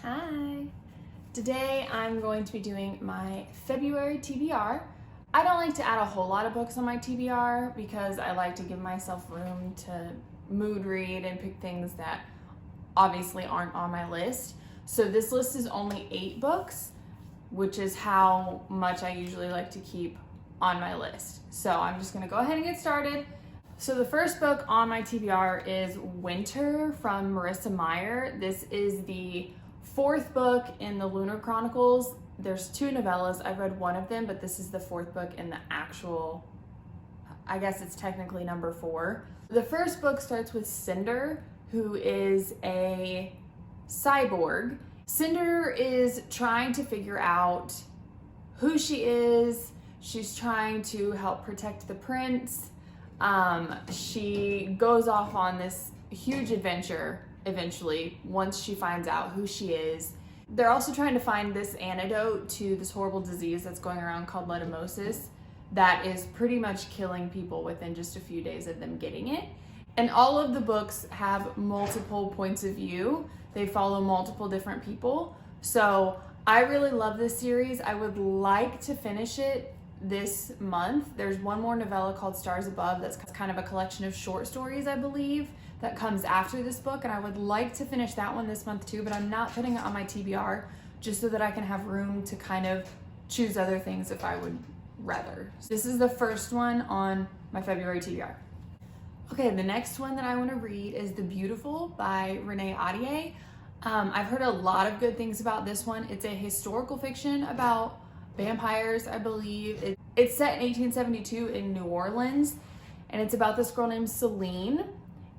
Hi! Today I'm going to be doing my February TBR. I don't like to add a whole lot of books on my TBR because I like to give myself room to mood read and pick things that obviously aren't on my list. So this list is only 8 books, which is how much I usually like to keep on my list. So I'm just gonna go ahead and get started. So the first book on my TBR is Winter from Marissa Meyer. This is the 4th book in the Lunar Chronicles. There's 2 novellas. I've read one of them, but this is the 4th book in the actual, I guess it's technically number 4. The first book starts with Cinder, who is a cyborg. Cinder is trying to figure out who she is. She's trying to help protect the prince. She goes off on this huge adventure eventually once she finds out who she is. They're also trying to find this antidote to this horrible disease that's going around called leishmaniasis that is pretty much killing people within just a few days of them getting it. And all of the books have multiple points of view. They follow multiple different people. So I really love this series. I would like to finish it this month. There's one more novella called Stars Above that's kind of a collection of short stories, I believe, that comes after this book, and I would like to finish that one this month too, but I'm not putting it on my TBR just so that I can have room to kind of choose other things if I would rather. This is the first one on my February TBR. Okay, the next one that I want to read is The Beautiful by Renee Ahdieh. I've heard a lot of good things about this one. It's a historical fiction about vampires, I believe. It's set in 1872 in New Orleans, and it's about this girl named Celine,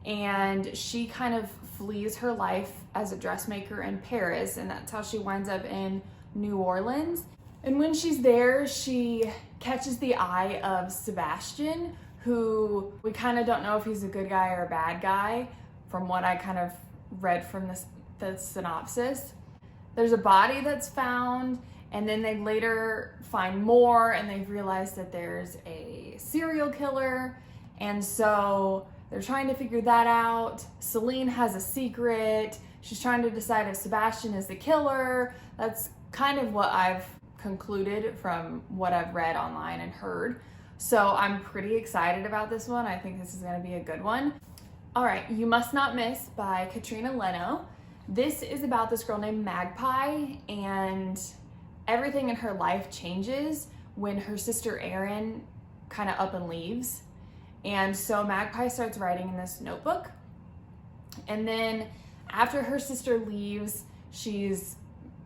and she kind of flees her life as a dressmaker in Paris, and that's how she winds up in New Orleans. And when she's there, she catches the eye of Sebastian, who we kind of don't know if he's a good guy or a bad guy from what I kind of read from the synopsis. There's a body that's found, and then they later find more, and they realize that there's a serial killer, and so they're trying to figure that out. Celine has a secret. She's trying to decide if Sebastian is the killer. That's kind of what I've concluded from what I've read online and heard. So I'm pretty excited about this one. I think this is gonna be a good one. All right, You Must Not Miss by Katrina Leno. This is about this girl named Magpie, and everything in her life changes when her sister Erin kind of up and leaves. And so Magpie starts writing in this notebook. And then after her sister leaves, she's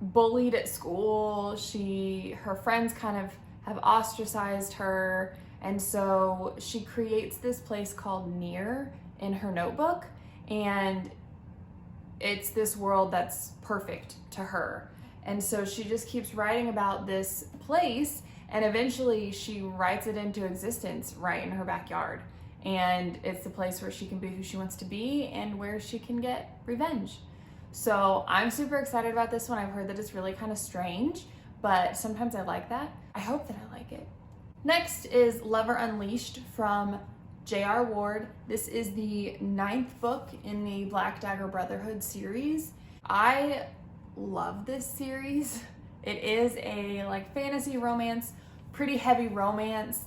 bullied at school. Her friends kind of have ostracized her. And so she creates this place called Near in her notebook. And it's this world that's perfect to her. And so she just keeps writing about this place, and eventually she writes it into existence right in her backyard. And it's the place where she can be who she wants to be and where she can get revenge. So I'm super excited about this one. I've heard that it's really kind of strange, but sometimes I like that. I hope that I like it. Next is Lover Unleashed from J.R. Ward. This is the 9th book in the Black Dagger Brotherhood series. I love this series. It is a fantasy romance, pretty heavy romance,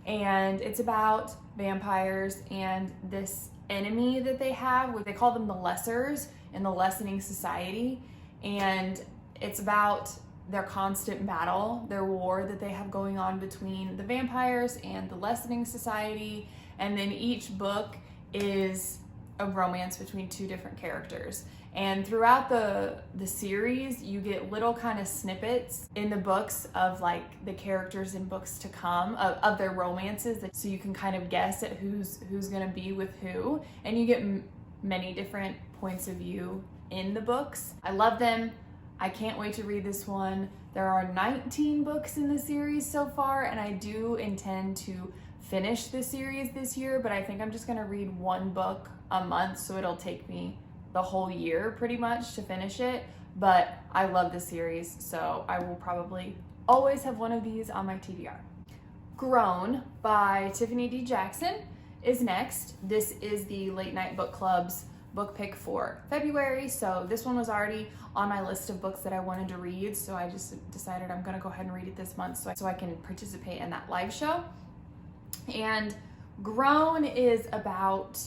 and it's about vampires and this enemy that they have. They call them the Lessers in the Lessening Society, and it's about their constant battle, their war that they have going on between the vampires and the Lessening Society. And then each book is a romance between 2 different characters. And throughout the series, you get little kind of snippets in the books of the characters in books to come of their romances, so you can kind of guess at who's gonna be with who, and you get many different points of view in the books. I love them. I can't wait to read this one. There are 19 books in the series so far, and I do intend to finish the series this year, but I think I'm just gonna read 1 book a month, so it'll take me the whole year pretty much to finish it. But I love the series, so I will probably always have one of these on my TBR. Grown by Tiffany D. Jackson is next. This is the Late Night Book Club's book pick for February. So this one was already on my list of books that I wanted to read. So I just decided I'm gonna go ahead and read it this month so I can participate in that live show. And Grown is about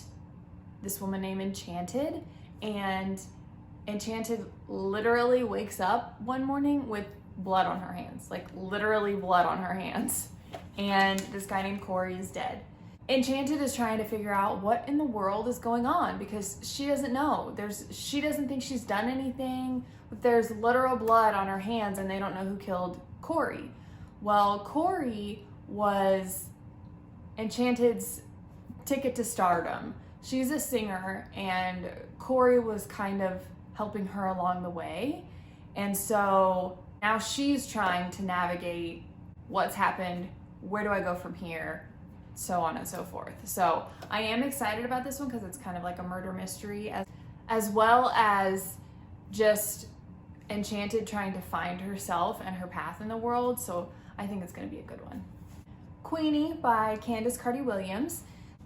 this woman named Enchanted, and Enchanted literally wakes up one morning with blood on her hands, like literally blood on her hands. And this guy named Corey is dead. Enchanted is trying to figure out what in the world is going on because she doesn't know. She doesn't think she's done anything, but there's literal blood on her hands and they don't know who killed Corey. Well, Corey was Enchanted's ticket to stardom. She's a singer and Corey was kind of helping her along the way. And so now she's trying to navigate what's happened, where do I go from here, so on and so forth. So I am excited about this one because it's kind of like a murder mystery as well as just Enchanted trying to find herself and her path in the world. So I think it's going to be a good one. Queenie by Candace Carty-Williams.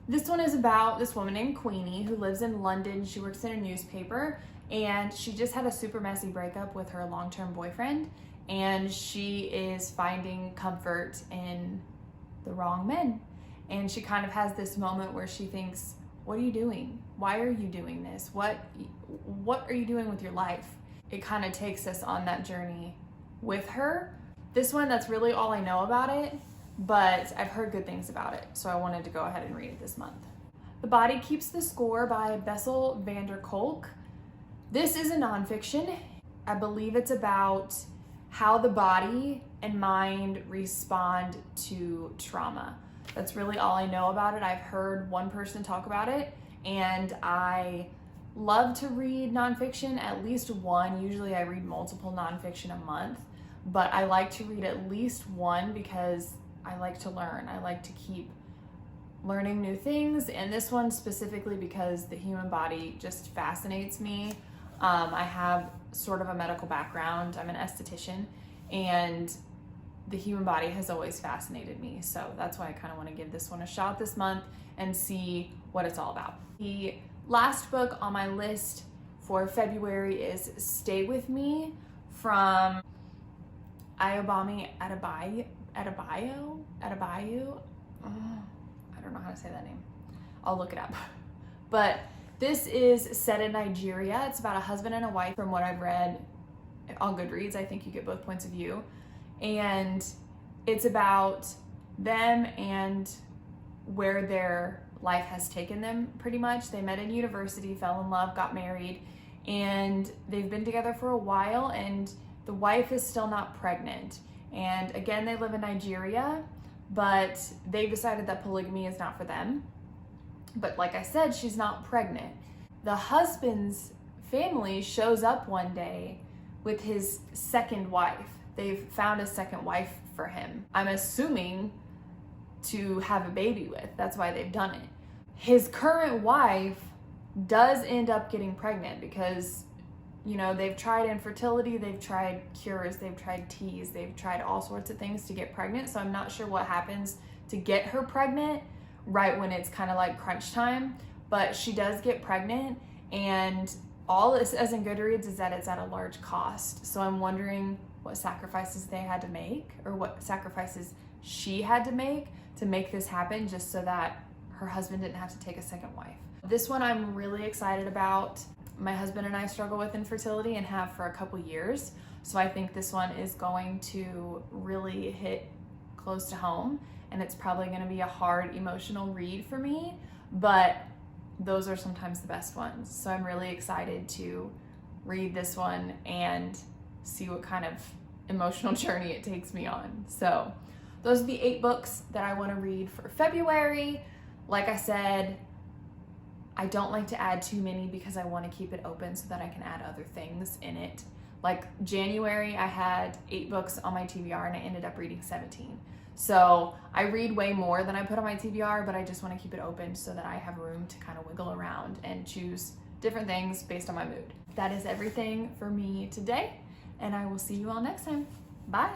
This one is about this woman named Queenie who lives in London. She works in a newspaper and she just had a super messy breakup with her long-term boyfriend, and she is finding comfort in the wrong men. And she kind of has this moment where she thinks, what are you doing? Why are you doing this? What are you doing with your life? It kind of takes us on that journey with her. This one, that's really all I know about it, but I've heard good things about it, so I wanted to go ahead and read it this month. The Body Keeps the Score by Bessel van der Kolk. This is a nonfiction. I believe it's about how the body and mind respond to trauma. That's really all I know about it. I've heard one person talk about it, and I love to read nonfiction, at least one. Usually I read multiple nonfiction a month, but I like to read at least one because I like to learn. I like to keep learning new things, and this one specifically because the human body just fascinates me. I have sort of a medical background. I'm an esthetician, and the human body has always fascinated me. So that's why I kind of want to give this one a shot this month and see what it's all about. The last book on my list for February is Stay With Me from Ayobami Adebayo. I don't know how to say that name. I'll look it up. But this is set in Nigeria. It's about a husband and a wife from what I've read on Goodreads. I think you get both points of view. And it's about them and where their life has taken them, pretty much. They met in university, fell in love, got married, and they've been together for a while, and the wife is still not pregnant. And again, they live in Nigeria, but they've decided that polygamy is not for them. But like I said, she's not pregnant. The husband's family shows up one day with his second wife. They've found a second wife for him. I'm assuming to have a baby with. That's why they've done it. His current wife does end up getting pregnant because, you know, they've tried infertility, they've tried cures, they've tried teas, they've tried all sorts of things to get pregnant. So I'm not sure what happens to get her pregnant right when it's kind of like crunch time, but she does get pregnant, and all it says in Goodreads is that it's at a large cost. So I'm wondering what sacrifices they had to make, or what sacrifices she had to make this happen, just so that her husband didn't have to take a second wife. This one I'm really excited about. My husband and I struggle with infertility and have for a couple years, so I think this one is going to really hit close to home, and it's probably going to be a hard emotional read for me, but those are sometimes the best ones. So I'm really excited to read this one and see what kind of emotional journey it takes me on. So those are the 8 books that I want to read for February. Like I said, I don't like to add too many because I want to keep it open so that I can add other things in it. Like January, I had 8 books on my TBR and I ended up reading 17. So I read way more than I put on my TBR, but I just want to keep it open so that I have room to kind of wiggle around and choose different things based on my mood. That is everything for me today, and I will see you all next time. Bye.